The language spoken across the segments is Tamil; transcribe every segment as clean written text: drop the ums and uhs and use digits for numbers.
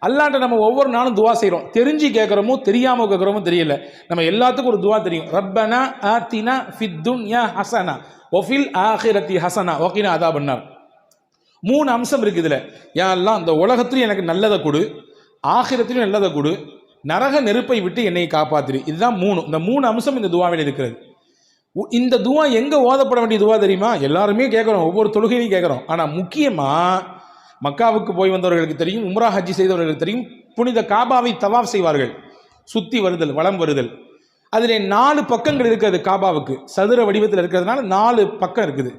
அல்லாட்ட நம்ம ஒவ்வொரு நாளும் துவா செய்கிறோம். தெரிஞ்சு கேட்குறோமோ தெரியாமல் கேட்குறோமோ தெரியல. நம்ம எல்லாத்துக்கும் ஒரு துவா தெரியும். ரப்பனா ஆத்தினா ஃபித் துன்யா ஹசனா ஒஃபில் ஆஹிரத்தி ஹசனா ஓகினா அதாபன்னார். 3 அம்சம் இருக்குது இதில். யாரெல்லாம் இந்த உலகத்திலும் எனக்கு நல்லதை கொடு, ஆகிரத்திலும் நல்லதை கொடு, நரக நெருப்பை விட்டு என்னை காப்பாத்திரு. இதுதான் 3. இந்த 3 அம்சம் இந்த துவாவில் இருக்கிறது. இந்த துவா எங்கே ஓதப்பட வேண்டிய துவா தெரியுமா? எல்லாருமே கேட்குறோம், ஒவ்வொரு தொழுகையிலையும் கேட்குறோம். ஆனால் முக்கியமாக மக்காவுக்கு போய் வந்தவர்களுக்கு தெரியும், உம்ரா ஹஜ்ஜி செய்தவர்களுக்கு தெரியும், புனித காபாவை தவாஃப் செய்வார்கள். சுற்றி வருதல், வலம் வருதல். அதில் 4 பக்கங்கள் இருக்கிறது. காபாவுக்கு சதுர வடிவத்தில் இருக்கிறதுனால 4 பக்கம் இருக்குது.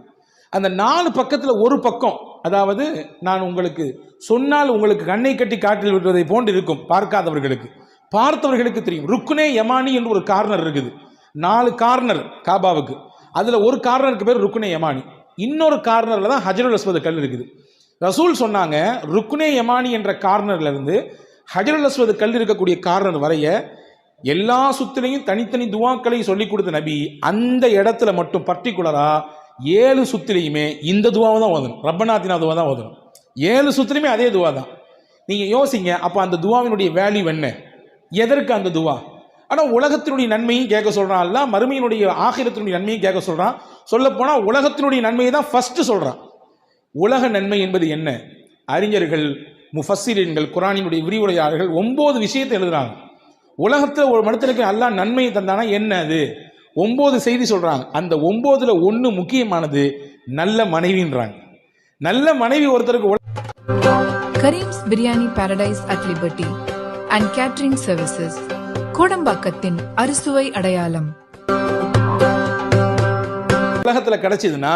அந்த 4 பக்கத்தில் ஒரு பக்கம், அதாவது நான் உங்களுக்கு சொன்னால் உங்களுக்கு கண்ணை கட்டி காற்றில் விடுவதை போன்று இருக்கும் பார்க்காதவர்களுக்கு. பார்த்தவர்களுக்கு தெரியும். ருக்குனே யமானி என்று ஒரு கார்னர் இருக்குது. 4 கார்னர் காபாவுக்கு. அதில் ஒரு கார்னருக்கு பேர் ருக்குனே யமானி, இன்னொரு கார்னரில் தான் ஹஜருல் அஸ்வத் கல் இருக்குது. ரசூல் சொன்னாங்க, ருக்குனே யமானி என்ற கார்னர்ல இருந்து ஹஜருல் அஸ்வத் கல் இருக்கக்கூடிய கார்னர் வரைய எல்லா சுத்திலையும் தனித்தனி துவாக்களையும் சொல்லி கொடுத்த நபி அந்த இடத்துல மட்டும் பர்டிகுலரா 7 சுத்திலையுமே இந்த துவாவை தான் ஓதணும். ரப்பனாத்தினா துவா தான் ஓதணும். 7 சுத்திலையுமே அதே துவா தான். நீங்க யோசிங்க, அப்ப அந்த துவாவினுடைய வேல்யூ என்ன? எதற்கு அந்த துவா? ஆனால் உலகத்தினுடைய நன்மையும் கேட்க சொல்றான் அல்ல, மறுமையினுடைய ஆகிரத்தினுடைய நன்மையும் கேட்க சொல்றான். சொல்ல போனா உலகத்தினுடைய நன்மையை தான் ஃபர்ஸ்ட் சொல்றான். உலக நன்மை என்பது என்ன? அறிஞர்கள், முஃபஸ்ஸிரீன்கள், குர்ஆனினுடைய விரிவுரையாளர்கள் 9 விஷயத்தை எழுதுறாங்க. உலகத்தில் ஒரு மனிதனுக்கு அல்லாஹ் நன்மையை தந்தானா என்ன? அது 9 செய்தி சொல்றாங்க. அந்த 9ல் 1 முக்கியமானது நல்ல மனைவின்றாங்க. நல்ல மனைவி ஒருத்தருக்கு. Karim's biryani paradise at liberty and catering services, கோடம்பாக்கத்தின் அறுசுவை அடையாளம். உலகத்தில் கிடைச்சதுன்னா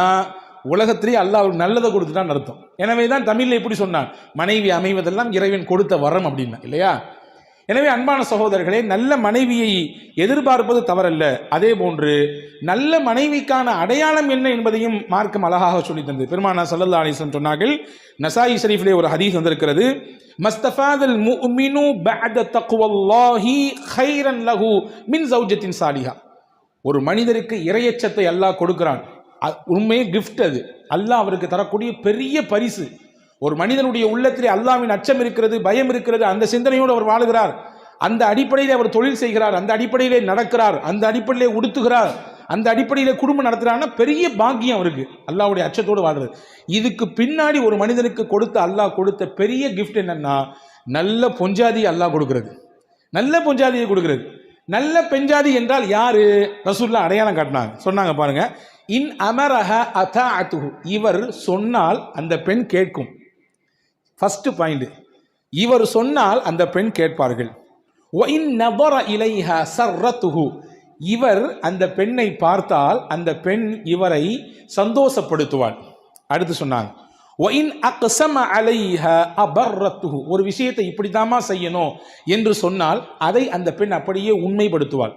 உலகத்திலேயே அல்லாஹ் நல்லதை கொடுத்துட்டான்னு அர்த்தம். எனவே தான் தமிழில் எப்படி சொன்னான், மனைவி அமைவதெல்லாம் இறைவன் கொடுத்த வரம் அப்படின்னா, இல்லையா? எனவே அன்பான சகோதரர்களே, நல்ல மனைவியை எதிர்பார்ப்பது தவறல்ல. அதே போன்று நல்ல மனைவிக்கான அடையாளம் என்ன என்பதையும் மார்க்கம் அழகாக சொல்லி தந்தது. பெருமானார் ஸல்லல்லாஹு அலைஹி வஸல்லம் சொன்னார்கள், நசாயி ஷரீஃபிலே ஒரு ஹதீஸ் வந்திருக்கிறது, மஸ்தஃபாதல் முஃமினு பஅத தக்வல்லாஹி கைரன் லஹு மின் ஜௌஜத்தின் சாலிஹா. ஒரு மனிதருக்கு இறையச்சத்தை அல்லாஹ் கொடுக்கிறான். உண்மையே கிஃப்ட். அது அல்லாஹ் அவருக்கு தரக்கூடிய பெரிய பரிசு. ஒரு மனிதனுடைய உள்ளத்திலே அல்லாஹ்வின் அச்சம் இருக்கிறது, பயம் இருக்கிறது, அந்த சிந்தனையோடு அவர் வாழுகிறார், அந்த அடிப்படையில் அவர் தொழில் செய்கிறார், அந்த அடிப்படையிலே நடக்கிறார், அந்த அடிப்படையிலே உடுத்துகிறார், அந்த அடிப்படையில் குடும்பம் நடத்துகிறான்னா பெரிய பாக்கியம் அவருக்கு, அல்லாஹ்வுடைய அச்சத்தோடு வாழ்றது. இதுக்கு பின்னாடி ஒரு மனிதனுக்கு கொடுத்த அல்லாஹ் கொடுத்த பெரிய கிஃப்ட் என்னன்னா, நல்ல பொஞ்சாதி அல்லாஹ் கொடுக்கிறது. நல்ல பொஞ்சாதியை கொடுக்கிறது. நல்ல பெஞ்சாதி என்றால் யாரு? ரசூலுல்லாஹ் அடையாளம் காட்டினாங்க. சொன்னாங்க பாருங்க, இன் அமரஹ அதாஅத்துஹு, இவர் சொன்னால் அந்த பெண் கேட்கும். ஃபர்ஸ்ட் பாயிண்ட், இவர் சொன்னால் அந்த பெண் கேட்பார்கள். வ இன் நபர இலைஹா சர்ரத்துஹு, இவர் அந்த பெண்ணை பார்த்தால் அந்த பெண் இவரை சந்தோஷப்படுத்துவாள். அடுத்து சொன்னாங்க, வ இன் அக்ஸம அலைஹா அபர்ரத்துஹு, ஒரு விஷயத்தை இப்படிதாமா செய்யணும் என்று சொன்னால் அதை அந்த பெண் அப்படியே உண்மைப்படுத்துவாள்.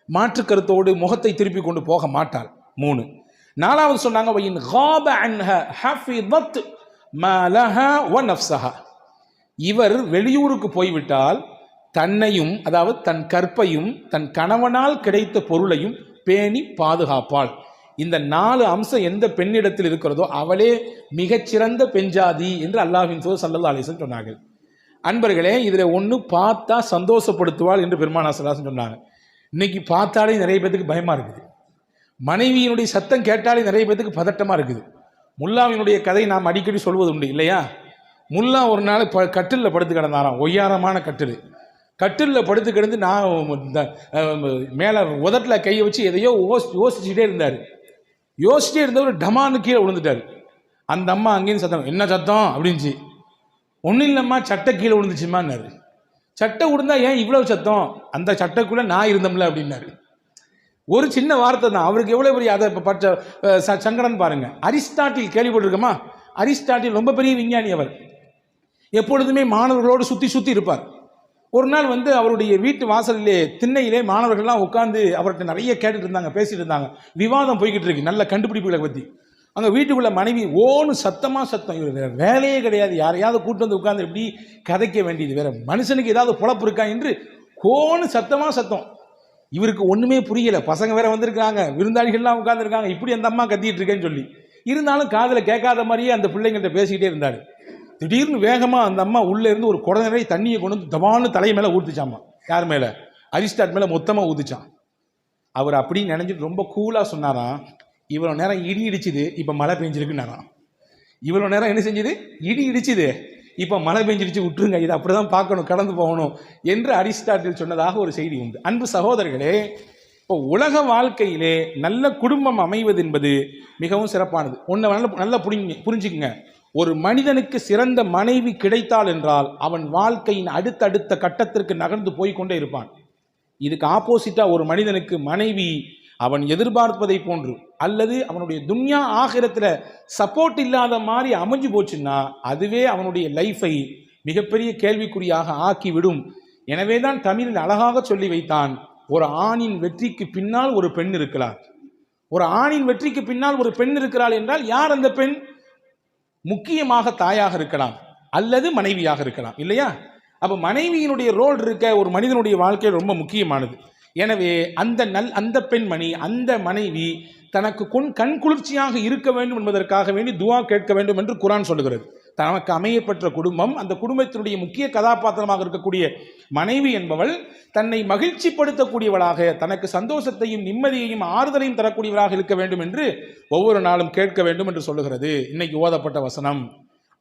மாற்று கருத்தோடு முகத்தை திருப்பி கொண்டு போக மாட்டாள். 3. 4வது சொன்னாங்க, வ இன் காப அன்ஹா ஹஃபிதத் மாலஹா வ நஃப்ஸஹா, இவர் வெளியூருக்கு போய்விட்டால் தன்னையும், அதாவது தன் கற்பையும் தன் கணவனால் கிடைத்த பொருளையும் பேணி பாதுகாப்பாள். இந்த 4 அம்சம் எந்த பெண்ணிடத்தில் இருக்கிறதோ அவளே மிகச்சிறந்த பெண்ஜாதி என்று அல்லாஹ்வின் தூதர் ஸல்லல்லாஹு அலைஹி வஸல்லம் சொன்னார்கள். அன்பர்களே, இதில் ஒன்று பார்த்தா சந்தோஷப்படுத்துவாள் என்று பெருமானார் ஸல்லல்லாஹு அலைஹி வஸல்லம் சொன்னாங்க. இன்னைக்கு பார்த்தாலே நிறைய பேத்துக்கு பயமாக இருக்குது. மனைவியினுடைய சத்தம் கேட்டாலே நிறைய பேத்துக்கு பதட்டமாக இருக்குது. முல்லாவினுடைய கதை நாம் அடிக்கடி சொல்வது உண்டு, இல்லையா? முல்லா ஒரு நாள் கட்டிலில் படுத்து கிடந்தாராம், ஒய்யாரமான கட்டிலில் படுத்து கிடந்து நான் மேலே உதட்டில் கையை வச்சு எதையோ யோசிச்சுட்டே இருந்தார். யோசிச்சுட்டே இருந்தவர் டமான்னு கீழே விழுந்துட்டார். அந்த அம்மா அங்கேயும் சத்தம், என்ன சத்தம் அப்படின்ச்சு. ஒன்றும் இல்லைம்மா, சட்டை கீழே விழுந்துச்சுமான்னாரு. சட்டை விழுந்தா ஏன் இவ்வளவு சத்தம்? அந்த சட்டைக்குள்ளே நான் இருந்தோம்ல அப்படின்னாரு. ஒரு சின்ன வார்த்தை தான், அவருக்கு எவ்வளோ பெரிய அதை பற்ற சங்கடம் பாருங்க. அரிஸ்டாட்டில் கேள்விப்பட்டிருக்கோமா? அரிஸ்டாட்டில் ரொம்ப பெரிய விஞ்ஞானி. அவர் எப்பொழுதுமே மாணவர்களோடு சுற்றி இருப்பார். ஒரு நாள் அவருடைய வீட்டு வாசலிலே திண்ணையிலே மாணவர்கள்லாம் உட்காந்து அவர்கிட்ட நிறைய கேட்டுட்டு இருந்தாங்க, பேசிட்டு இருந்தாங்க. விவாதம் போய்கிட்டு இருக்கு நல்ல கண்டுபிடிப்புகளை பற்றி. அங்கே வீட்டுக்குள்ள மனைவி ஓன்னு சத்தம். இவர் வேற வேலையே கிடையாது, யாரையாவது கூட்டு வந்து உட்காந்து எப்படி கதைக்க வேண்டியது, வேற மனுஷனுக்கு ஏதாவது பொழப்பு இருக்கா என்று கோன்னு சத்தம். இவருக்கு ஒன்றுமே புரியலை. பசங்க வேற வந்திருக்காங்க, விருந்தாளிகள்லாம் உட்காந்துருக்காங்க, இப்படி அந்த அம்மா கத்திட்டு இருக்கேன்னு சொல்லி. இருந்தாலும் காதில் கேட்காத மாதிரியே அந்த பிள்ளைங்கள்ட்ட பேசிக்கிட்டே இருந்தார். திடீர்னு வேகமா அந்த அம்மா உள்ள இருந்து ஒரு குடம் நிறைய தண்ணியை கொண்டு வந்து தவான்னு தலை மேல ஊத்துச்சாமா. யார் மேல? அரிஸ்டாட் மேல மொத்தமா ஊத்துச்சான். அவர் அப்படி நினைஞ்சிட்டு ரொம்ப கூலா சொன்னாராம், இவ்வளவு நேரம் இடி இடிச்சுது, இப்ப மழை பெஞ்சிருக்குன்னாராம். இவ்வளவு நேரம் என்ன செஞ்சது? இடி இடிச்சுது, இப்ப மழை பெஞ்சிருச்சு, விட்டுருங்க, இது அப்படிதான் பார்க்கணும், கடந்து போகணும் என்று அரிஸ்டாட்டில் சொன்னதாக ஒரு செய்தி உண்டு. அன்பு சகோதரர்களே, இப்போ உலக வாழ்க்கையிலே நல்ல குடும்பம் அமைவது என்பது மிகவும் சிறப்பானது. ஒன்று நல்லா புரிஞ்சுக்குங்க. ஒரு மனிதனுக்கு சிறந்த மனைவி கிடைத்தால் என்றால் அவன் வாழ்க்கையின் அடுத்தடுத்த கட்டத்திற்கு நகர்ந்து போய்கொண்டே இருப்பான். இதுக்கு ஆப்போசிட்டா ஒரு மனிதனுக்கு மனைவி அவன் எதிர்பார்ப்பதை போன்று அல்லது அவனுடைய துன்யா ஆகிரத்தில் சப்போர்ட் இல்லாத மாதிரி அமைஞ்சு போச்சுன்னா அதுவே அவனுடைய லைஃபை மிகப்பெரிய கேள்விக்குறியாக ஆக்கிவிடும். எனவே தான் தமிழில் அழகாக சொல்லி வைத்தான், ஒரு ஆணின் வெற்றிக்கு பின்னால் ஒரு பெண் இருக்கிறார். ஒரு ஆணின் வெற்றிக்கு பின்னால் ஒரு பெண் இருக்கிறாள் என்றால் யார் அந்த பெண்? முக்கியமாக தாயாக இருக்கலாம் அல்லது மனைவியாக இருக்கலாம், இல்லையா? அப்ப மனைவியினுடைய ரோல் இருக்க ஒரு மனிதனுடைய வாழ்க்கையில் ரொம்ப முக்கியமானது. எனவே அந்த பெண்மணி, அந்த மனைவி தனக்கு கண் குளிர்ச்சியாக இருக்க வேண்டும் என்பதற்காக வேண்டி துஆ கேட்க வேண்டும் என்று குர்ஆன் சொல்லுகிறது. தனக்கு அமையப்பெற்ற குடும்பம், அந்த குடும்பத்தினுடைய முக்கிய கதாபாத்திரமாக இருக்கக்கூடிய மனைவி என்பவள் தன்னை மகிழ்ச்சிப்படுத்தக்கூடியவளாக, தனக்கு சந்தோஷத்தையும் நிம்மதியையும் ஆறுதலையும் தரக்கூடியவளாக இருக்க வேண்டும் என்று ஒவ்வொரு நாளும் கேட்க வேண்டும் என்று சொல்லுகிறது இன்னைக்கு ஓதப்பட்ட வசனம்.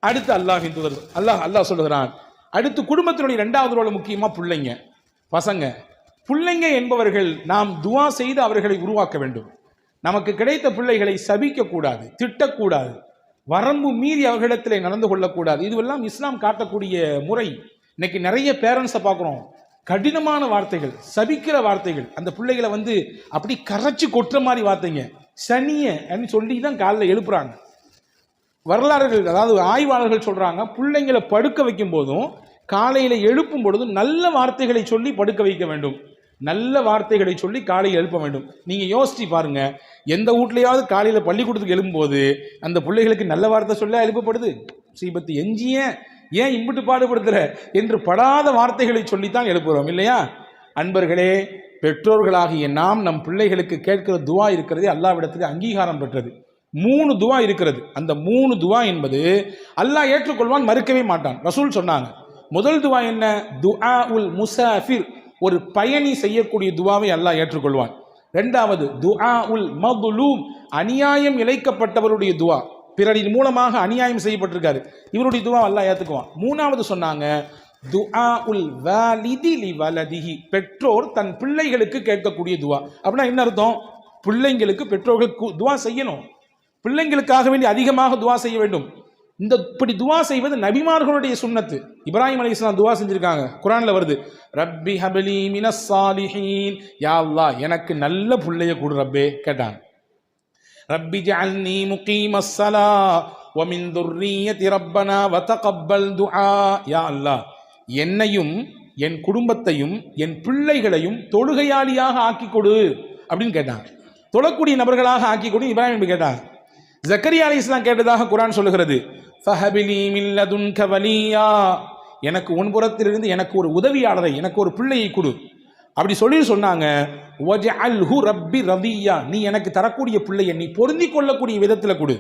அடுத்து அல்லாஹ் சொல்லுகிறான், அடுத்து குடும்பத்தினுடைய இரண்டாவது ரோல் முக்கியமா பிள்ளைங்க, பசங்க. பிள்ளைங்க என்பவர்கள் நாம் துஆ செய்து அவர்களை உருவாக்க வேண்டும். நமக்கு கிடைத்த பிள்ளைகளை சபிக்க கூடாது, திட்டக்கூடாது, வரம்பு மீறி அவர்களிடத்திலே நடந்து கொள்ளக்கூடாது. இதுவெல்லாம் இஸ்லாம் காட்டக்கூடிய முறை. இன்னைக்கு நிறைய பேரண்ட்ஸை பார்க்குறோம், கடினமான வார்த்தைகள், சபிக்கிற வார்த்தைகள், அந்த பிள்ளைகளை அப்படி கரைச்சி கொட்டுற மாதிரி வார்த்தைங்க, சனிய சொல்லி தான் காலையில் எழுப்புறாங்க. வரலாறுகள், அதாவது ஆய்வாளர்கள் சொல்றாங்க, பிள்ளைங்களை படுக்க வைக்கும் போதும் காலையில் எழுப்பும் பொழுதும் நல்ல வார்த்தைகளை சொல்லி படுக்க வைக்க வேண்டும், நல்ல வார்த்தைகளை சொல்லி காலையில் எழுப்ப வேண்டும். நீங்க யோசிச்சு பாருங்க, எந்த வீட்லையாவது காலையில் பள்ளிக்கூடத்துக்கு எழுப்பும்போது அந்த பிள்ளைகளுக்கு நல்ல வார்த்தை சொல்ல எழுப்பப்படுது? சீபத்து எஞ்சிய ஏன் இம்பிட்டு பாடுபடுத்துற என்று படாத வார்த்தைகளை சொல்லித்தான் எழுப்புகிறோம், இல்லையா? அன்பர்களே, பெற்றோர்களாகிய நாம் நம் பிள்ளைகளுக்கு கேட்கிற துஆ இருக்கிறதே அல்லாஹ்விடத்தில் அங்கீகாரம் பெற்றது. 3 துஆ இருக்கிறது. அந்த 3 துஆ என்பது அல்லாஹ் ஏற்றுக்கொள்வான், மறுக்கவே மாட்டான். ரசூல் சொன்னாங்க, முதல் துஆ என்ன? துஆ உல் முசாஃபிர், ஒரு பயணி செய்யக்கூடிய துஆவை அல்லாஹ் ஏற்றுக்கொள்வான். இரண்டாவது துஆ உல் மதுலூம், அநியாயம் இழைக்கப்பட்டவருடைய துஆ, பிறரின் மூலமாக அநியாயம் செய்யப்பட்டிருக்காரு, இவருடைய துஆ அல்லாஹ் ஏற்றுக்குவான். மூணாவது சொன்னாங்க துஆ உல் வாலிதி லி வலதிஹி, பெற்றோர் தன் பிள்ளைகளுக்கு கேட்கக்கூடிய துஆ. அப்படின்னா என்ன அர்த்தம்? பிள்ளைங்களுக்கு பெற்றோர்களுக்கு துஆ செய்யணும், பிள்ளைங்களுக்காக வேண்டி அதிகமாக துஆ செய்ய வேண்டும். இப்படி துஆ செய்வது நபிமார்களுடைய சுன்னத்து. இப்ராஹிம் அலைஹிஸ்ஸலாம் துஆ செஞ்சிருக்காங்க, குர்ஆன்ல வருது, ரப்பி ஹப்லி மினஸ் சாலிஹீன், யா அல்லாஹ் எனக்கு நல்ல பிள்ளைய கொடு ரப்பே கேட்டாங்க. ரப்பி ஜஅல்னி முகீமஸ் ஸலா வ மின் துர்ரிய்யதி ரப்பனா வ தகப்பல் துஆ, யா அல்லாஹ் என்னையும் என் குடும்பத்தையும் என் பிள்ளைகளையும் தொழுகையாளியாக ஆக்கி கொடு அப்படின்னு கேட்டாங்க. தொழக்கூடிய நபர்களாக ஆக்கி கொடு இப்ராஹிம் கேட்டாங்க. ஜக்கரியா அலைஹிஸ்ஸலாம் கேட்டதாக குர்ஆன் சொல்லுகிறது, ஃபஹபிலி மின் லதுன்க வலியா, எனக்கு உன்புறத்திலிருந்து எனக்கு ஒரு உதவியாளரை, எனக்கு ஒரு பிள்ளையை கொடு அப்படி சொன்னாங்க. வஜஅல்ஹு ரப்பி ரதியா, நீ எனக்கு தரக்கூடிய பிள்ளையை நீ பொருந்தி கொள்ளக்கூடிய விதத்தில் கொடு,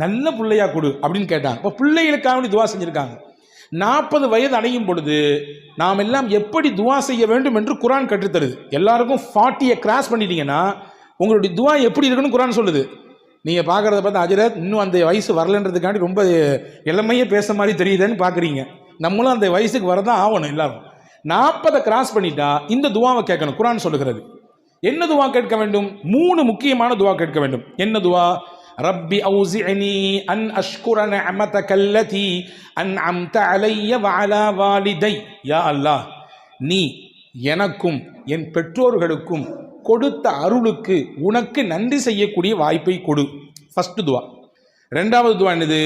நல்ல பிள்ளையா கொடு அப்படின்னு கேட்டாங்க. இப்போ பிள்ளைகளுக்காக துஆ செஞ்சிருக்காங்க. 40 வயது அடையும் பொழுது நாம் எல்லாம் எப்படி துஆ செய்ய வேண்டும் என்று குர்ஆன் கற்றுத்தருது. எல்லாருக்கும் 40 கிராஸ் பண்ணிட்டீங்கன்னா உங்களுடைய துஆ எப்படி இருக்குன்னு குர்ஆன் சொல்லுது. நீங்கள் பார்க்குறத பார்த்து அஜரத் இன்னும் அந்த வயசு வரலன்றதுக்காண்டி ரொம்ப இளமையே பேச மாதிரி தெரியுதுன்னு பார்க்குறீங்க. நம்மளும் அந்த வயசுக்கு வரதான் ஆகணும். எல்லாரும் 40 கிராஸ் பண்ணிட்டா இந்த துஆவை கேட்கணும். குர்ஆன் சொல்லுகிறது. என்ன துஆ கேட்க வேண்டும்? 3 முக்கியமான துஆ கேட்க வேண்டும். என்ன துஆ? ரப்பி அவுஸிஅனி அன் அஷ்குர நிஅமதக அல்லதி அன்அம்த அலைய வ அலா வாலிதை, யா அல்லாஹ் நீ எனக்கும் என் பெற்றோர்களுக்கும் கொடுத்த அருளுக்கு உனக்கு நன்றி செய்யக்கூடிய வாய்ப்பை கொடு. ஃபர்ஸ்ட் துஆ. இரண்டாவது துஆ என்னது?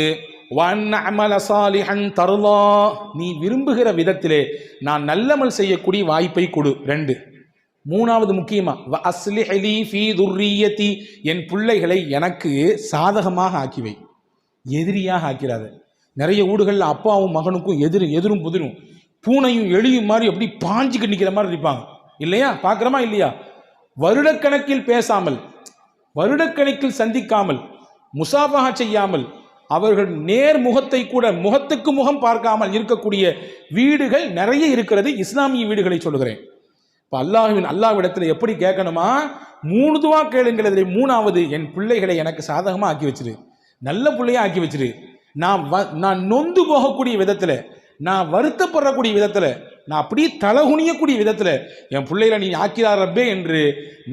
வன் அமல சாலிஹன் தர்லா, நீ விரும்புகிற விதத்திலே நான் நல்லமல் செய்யக்கூடிய வாய்ப்பை கொடு. 2. மூணாவது முக்கியமா வ அஸ்லிஹ் லீ ஃபீ துர்ரிய்யதி, என் பிள்ளைகளை எனக்கு சாதகமாக ஆக்கிவை, எதிரியாக ஆக்கிறாத. நிறைய வீடுகளில் அப்பாவும் மகனுக்கும் எதிரும் புதிரும், பூனையும் எலியும் மாதிரி அப்படி பாஞ்சுக்கு நிற்கிற மாதிரி இருப்பாங்க, இல்லையா? பார்க்குறோமா இல்லையா? வருடக்கணக்கில் பேசாமல், வருடக்கணக்கில் சந்திக்காமல், முசாஃபஹா செய்யாமல், அவர்கள் நேர் முகத்தை கூட முகத்துக்கு முகம் பார்க்காமல் இருக்கக்கூடிய வீடுகள் நிறைய இருக்கிறது. இஸ்லாமிய வீடுகளை சொல்லுகிறேன். இப்போ அல்லாஹ்விடத்தில் எப்படி கேட்கணுமா? 3 துவா கேளுங்கிறதுல 3வது, என் பிள்ளைகளை எனக்கு சாதகமாக ஆக்கி வச்சிரு, நல்ல பிள்ளையா ஆக்கி வச்சிரு. நான் நொந்து போகக்கூடிய விதத்தில், நான் வருத்தப்படக்கூடிய விதத்தில், நான் அப்படியே தலகுனியக்கூடிய விதத்தில் என் பிள்ளைகளை நீ ஆக்கிறார் ரப்பே என்று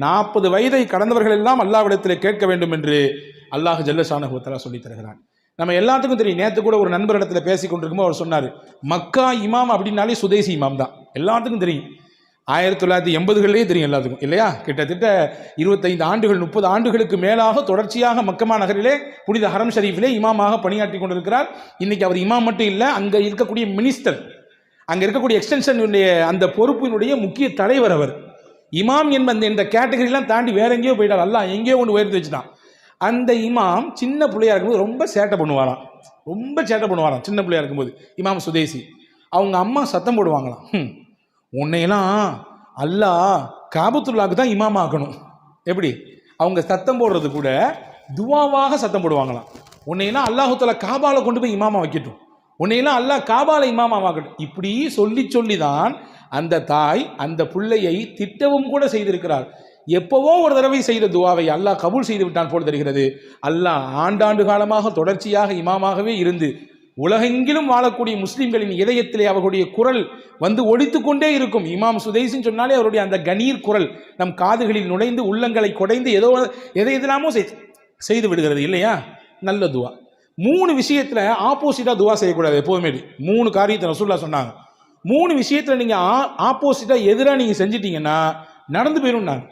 40 வயதை கடந்தவர்கள் எல்லாம் அல்லாஹ்விடத்தில் கேட்க வேண்டும் என்று அல்லாஹ் ஜல்ல ஷானஹு வ தஆலா சொல்லி தருகிறான். நம்ம எல்லாத்துக்கும் தெரியும். நேற்று கூட ஒரு நண்பர் இடத்துல பேசி கொண்டிருக்கும்போது அவர் சொன்னார், மக்கா இமாம் அப்படின்னாலே சுதேசி இமாம் தான். எல்லாத்துக்கும் தெரியும். 1980களிலேயே தெரியும் எல்லாத்துக்கும், இல்லையா? கிட்டத்தட்ட 25 ஆண்டுகள் 30 ஆண்டுகளுக்கு மேலாக தொடர்ச்சியாக மக்கமா நகரிலே புனித ஹரம் ஷரீஃபிலே இமாமாக பணியாற்றி கொண்டிருக்கிறார். இன்னைக்கு அவர் இமாம் மட்டும் இல்லை, அங்கே இருக்கக்கூடிய மினிஸ்டர், அங்கே இருக்கக்கூடிய எக்ஸ்டென்ஷனுடைய அந்த பொறுப்பினுடைய முக்கிய தலைவர் அவர். இமாம் என்ற கேட்டகரிலாம் தாண்டி வேற எங்கேயோ போயிட்டார். அல்லாஹ் எங்கேயோ ஒன்று உயர்த்தி வச்சுட்டான். அந்த இமாம் சின்ன பிள்ளையா இருக்கும்போது ரொம்ப சேட்டை பண்ணுவாராம். சின்ன பிள்ளையா இருக்கும்போது இமாம் சுதேசி அவங்க அம்மா சத்தம் போடுவாங்களாம், உன்னையெல்லாம் அல்லாஹ் காபத்துல்லாவுக்கு தான் இமாம் ஆக்கணும். எப்படி? அவங்க சத்தம் போடுறது கூட துவாவாக சத்தம் போடுவாங்களாம். உன்னையெல்லாம் அல்லாஹு தஆலா காபால கொண்டு போய் இமாமா வைக்கட்டும், உன்னையெல்லாம் அல்லாஹ் காபால இமாமா ஆக்கட்டும். இப்படி சொல்லி தான் அந்த தாய் அந்த பிள்ளையை திட்டவும் கூட செய்திருக்கிறார். எப்பவோ ஒரு தடவை செய்த துவாவை அல்லாஹ் கபூல் செய்து விட்டான் போல் தெரிகிறது. அல்லாஹ் ஆண்டாண்டு காலமாக தொடர்ச்சியாக இமாமாகவே இருந்து உலகெங்கிலும் வாழக்கூடிய முஸ்லிம்களின் இதயத்திலே அவர்களுடைய குரல் வந்து ஒலித்து கொண்டே இருக்கும். இமாம் சுதைசின்னு சொன்னாலே அவருடைய அந்த கணீர் குரல் நம் காதுகளில் நுழைந்து உள்ளங்களை குடைந்து எதெல்லாமோ செய்து விடுகிறது, இல்லையா? நல்ல துவா. 3 விஷயத்துல ஆப்போசிட்டா துவா செய்யக்கூடாது எப்போதுமே. 3 காரியத்தை ரசூலுல்லாஹ் சொன்னாங்க. 3 விஷயத்துல நீங்க ஆப்போசிட்டா எதிராக நீங்க செஞ்சிட்டீங்கன்னா நடந்து போயிடும். நான்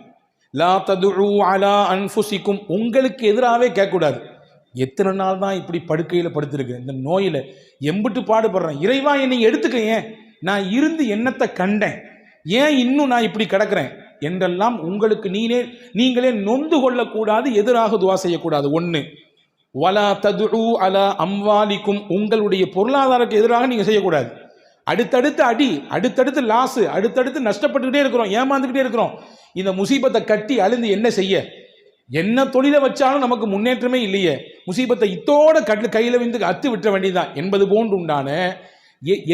லா ததுஉ அலா அன்ஃபுசிக்கும், உங்களுக்கு எதிராகவே கேட்கக்கூடாது. எத்தனை நாள் தான் இப்படி படுக்கையில் படுத்திருக்கு, இந்த நோயில் எம்பிட்டு பாடுபடுறேன், இறைவா என்னை எடுத்துக்க, ஏன் நான் இருந்து என்னத்தை கண்டேன், ஏன் இன்னும் நான் இப்படி கிடக்கிறேன் என்றெல்லாம் உங்களுக்கு நீங்களே நொந்து கொள்ளக்கூடாது, எதிராக துவா செய்யக்கூடாது. 1 வலா ததுஉ அலா அம்வாலிக்கும், உங்களுடைய பொருளாதாரத்துக்கு எதிராக நீங்கள் செய்யக்கூடாது. அடுத்தடுத்து அடி, அடுத்தடுத்து லாஸு, அடுத்தடுத்து நஷ்டப்பட்டுக்கிட்டே இருக்கிறோம், ஏமாந்துக்கிட்டே இருக்கிறோம். இந்த முசீபத்தை கட்டி அழுந்து என்ன செய்ய? என்ன தொழிலை வச்சாலும் நமக்கு முன்னேற்றமே இல்லையே, முசீபத்தை இத்தோட கையில் வந்து அத்து விட்ட வேண்டியதுதான் என்பது போன்று உண்டான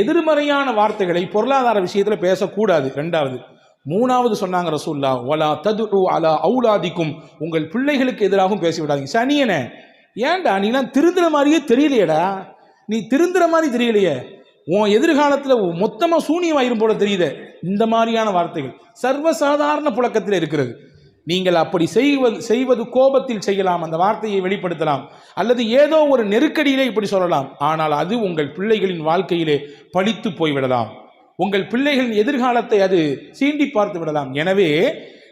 எதிர்மறையான வார்த்தைகளை பொருளாதார விஷயத்தில் பேசக்கூடாது. 2வது. 3வது சொன்னாங்க ரசூலுல்லாஹ், வலா ததுஉ அலா அவுலாதிக்கும், உங்கள் பிள்ளைகளுக்கு எதிராகவும் பேசிவிடாதீங்க. சனியனே, ஏன்டா நீலாம் திருந்துற மாதிரியே தெரியலையடா, நீ திருந்துற மாதிரி தெரியலையே, உன் எதிர்காலத்தில் மொத்தமாக சூனியமாயிரும் போல தெரியுது. இந்த மாதிரியான வார்த்தைகள் சர்வசாதாரண புழக்கத்தில் இருக்கிறது. நீங்கள் அப்படி செய்வது கோபத்தில் செய்யலாம், அந்த வார்த்தையை வெளிப்படுத்தலாம், அல்லது ஏதோ ஒரு நெருக்கடியிலே இப்படி சொல்லலாம். ஆனால் அது உங்கள் பிள்ளைகளின் வாழ்க்கையிலே பழித்து போய்விடலாம், உங்கள் பிள்ளைகளின் எதிர்காலத்தை அது சீண்டி பார்த்து விடலாம். எனவே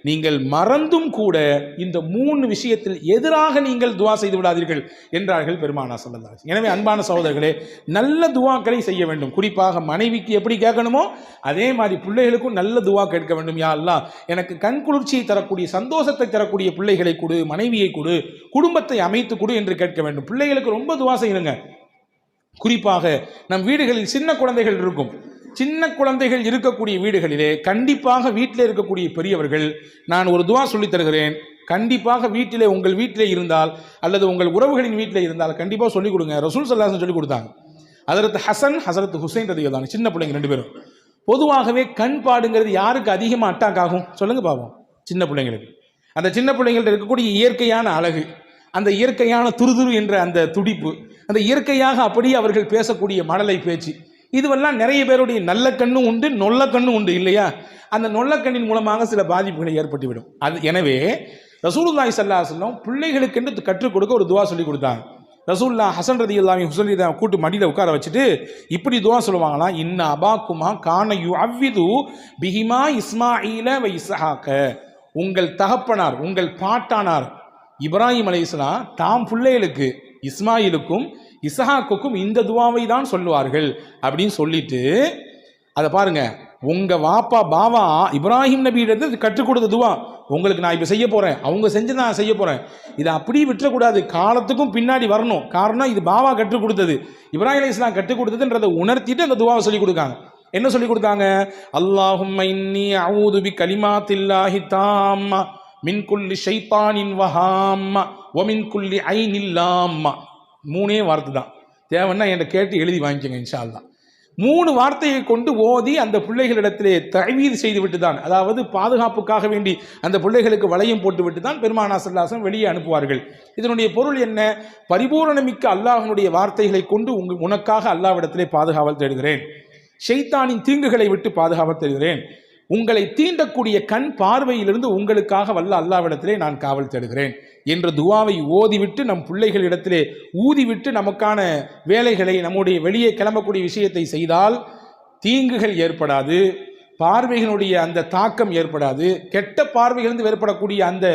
நீங்கள் மறந்தும் கூட இந்த 3 விஷயத்தில் எதிராக நீங்கள் துவா செய்து விடாதீர்கள் என்றார்கள் பெருமானார் ஸல்லல்லாஹு அலைஹி வஸல்லம். எனவே அன்பான சகோதரர்களே, நல்ல துவாக்களை செய்ய வேண்டும். குறிப்பாக மனைவிக்கு எப்படி கேட்கணுமோ அதே மாதிரி பிள்ளைகளுக்கும் நல்ல துவா கேட்க வேண்டும். யா அல்லாஹ், எனக்கு கண் குளிர்ச்சியை தரக்கூடிய, சந்தோஷத்தை தரக்கூடிய பிள்ளைகளை கொடு, மனைவியை கொடு, குடும்பத்தை அமைத்து கொடு என்று கேட்க வேண்டும். பிள்ளைகளுக்கு ரொம்ப துவா செய்யுங்க. குறிப்பாக நம் வீடுகளில் சின்ன குழந்தைகள் இருக்கும். சின்ன குழந்தைகள் இருக்கக்கூடிய வீடுகளிலே கண்டிப்பாக வீட்டில் இருக்கக்கூடிய பெரியவர்கள், நான் ஒரு துவா சொல்லித் தருகிறேன், கண்டிப்பாக வீட்டிலே, உங்கள் வீட்டிலே இருந்தால் அல்லது உங்கள் உறவுகளின் வீட்டில் இருந்தால் கண்டிப்பாக சொல்லிக் கொடுங்க. ரசூல் ஸல்லல்லாஹு அலைஹி வஸல்லம் சொல்லிக் கொடுத்தாங்க. ஹஸரத் ஹசன், ஹஸரத் ஹுசைன் ரலியல்லாஹு அன்ஹு, சின்ன பிள்ளைங்க 2 பேரும். பொதுவாகவே கண் பாடுங்கிறது யாருக்கு அதிகமாக அட்டாக் ஆகும் சொல்லுங்க பாப்போம்? சின்ன பிள்ளைங்களுக்கு. அந்த சின்ன பிள்ளைங்கள்ட்ட இருக்கக்கூடிய இயற்கையான அழகு, அந்த இயற்கையான துருதுரு என்ற அந்த துடிப்பு, அந்த இயற்கையாக அப்படியே அவர்கள் பேசக்கூடிய மழலை பேச்சு, இதுவெல்லாம் நிறைய பேருடைய நல்ல கண்ணும் உண்டு, நொல்ல கண்ணும் உண்டு, இல்லையா? அந்த நொல்ல கண்ணின் மூலமாக சில பாதிப்புகளை ஏற்பட்டுவிடும். எனவே ரசூலுல்லாஹி ஸல்லல்லாஹு அலைஹி வஸல்லம் பிள்ளைகளுக்கு கற்றுக் கொடுக்க ஒரு துவா சொல்லி கொடுத்தாங்க. ரசூலுல்லாஹ் ஹசன் ரலியல்லாஹு அன்ஹு ஹுசைன் ரலியல்லாஹு கூட்டு மடியில் உட்கார வச்சுட்டு இப்படி துவா சொல்லுவாங்களாம், இன்ன அபாக்குமா கான யுஅவ்விது பிஹிமா இஸ்மாஈல வ இஸ்ஹாக, உங்கள் தகப்பனார், உங்கள் பாட்டானார் இப்ராஹிம் அலைஹிஸ்ஸலாம் தாம் பிள்ளைகளுக்கு இஸ்மாயிலுக்கும் இஸ்ஹாக்குக்கும் இந்த துவாவை தான் சொல்லுவார்கள் அப்படின்னு சொல்லிட்டு, அதை பாருங்க, உங்க வாப்பா பாவா இப்ராஹிம் நபியிடத்து கற்றுக் கொடுத்த துவா உங்களுக்கு நான் இப்போ செய்ய போறேன், அவங்க செஞ்சு நான் செய்ய போறேன், இதை அப்படியே விட்டுறக்கூடாது, காலத்துக்கும் பின்னாடி வரணும். காரணம் இது பாவா கற்றுக் கொடுத்தது, இப்ராஹிம் அலைஹிஸ்ஸலாம் கற்றுக் கொடுத்ததுன்றதை உணர்த்திட்டு அந்த துவாவை சொல்லி கொடுக்காங்க. என்ன சொல்லி கொடுத்தாங்க? அல்லாஹும்ம இன்னி அஊது பி கலிமாத்தில்லாஹி தாம்மா மின் குல்லி ஷைத்தானின் வஹாம்மா வ மின் குல்லி ஐனில் லாம்மா. 3 வார்த்தை தான், தேவைன்னா என்கிட்ட கேட்டு எழுதி வாங்கிக்கோங்க இன்ஷா அல்லாஹ். 3 வார்த்தையை கொண்டு ஓதி அந்த பிள்ளைகளிடத்திலே தஅவீது செய்து விட்டு தான், அதாவது பாதுகாப்புக்காக வேண்டி அந்த பிள்ளைகளுக்கு வளையம் போட்டு விட்டு தான் பெருமானார் ஸல்லல்லாஹு அலைஹி வஸல்லம் வெளியே அனுப்புவார்கள். இதனுடைய பொருள் என்ன? பரிபூரணமிக்க அல்லாஹ்வினுடைய வார்த்தைகளை கொண்டு உனக்காக அல்லாஹ்விடத்திலே பாதுகாவல் தேடுகிறேன், ஷைத்தானின் தீங்குகளை விட்டு பாதுகாவல் தேடுகிறேன், உங்களை தீண்டக்கூடிய கண் பார்வையிலிருந்து உங்களுக்காக வல்ல அல்லாஹ்விடத்திலே நான் காவல் தேடுகிறேன் என்ற துவாவை ஓதிவிட்டு நம் பிள்ளைகளிடத்திலே ஊதிவிட்டு நமக்கான வேலைகளை, நம்முடைய வெளியே கிளம்பக்கூடிய விஷயத்தை செய்தால் தீங்குகள் ஏற்படாது, பார்வைகளுடைய அந்த தாக்கம் ஏற்படாது, கெட்ட பார்வைகளிலிருந்து ஏற்படக்கூடிய அந்த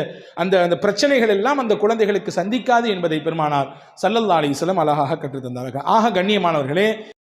அந்த அந்த பிரச்சனைகள் எல்லாம் அந்த குழந்தைகளுக்கு சந்திக்காது என்பதை பெருமானார் ஸல்லல்லாஹு அலைஹி வஸல்லம் அழகாக கற்றுத்தந்தார்கள். ஆக கண்ணியமானவர்களே,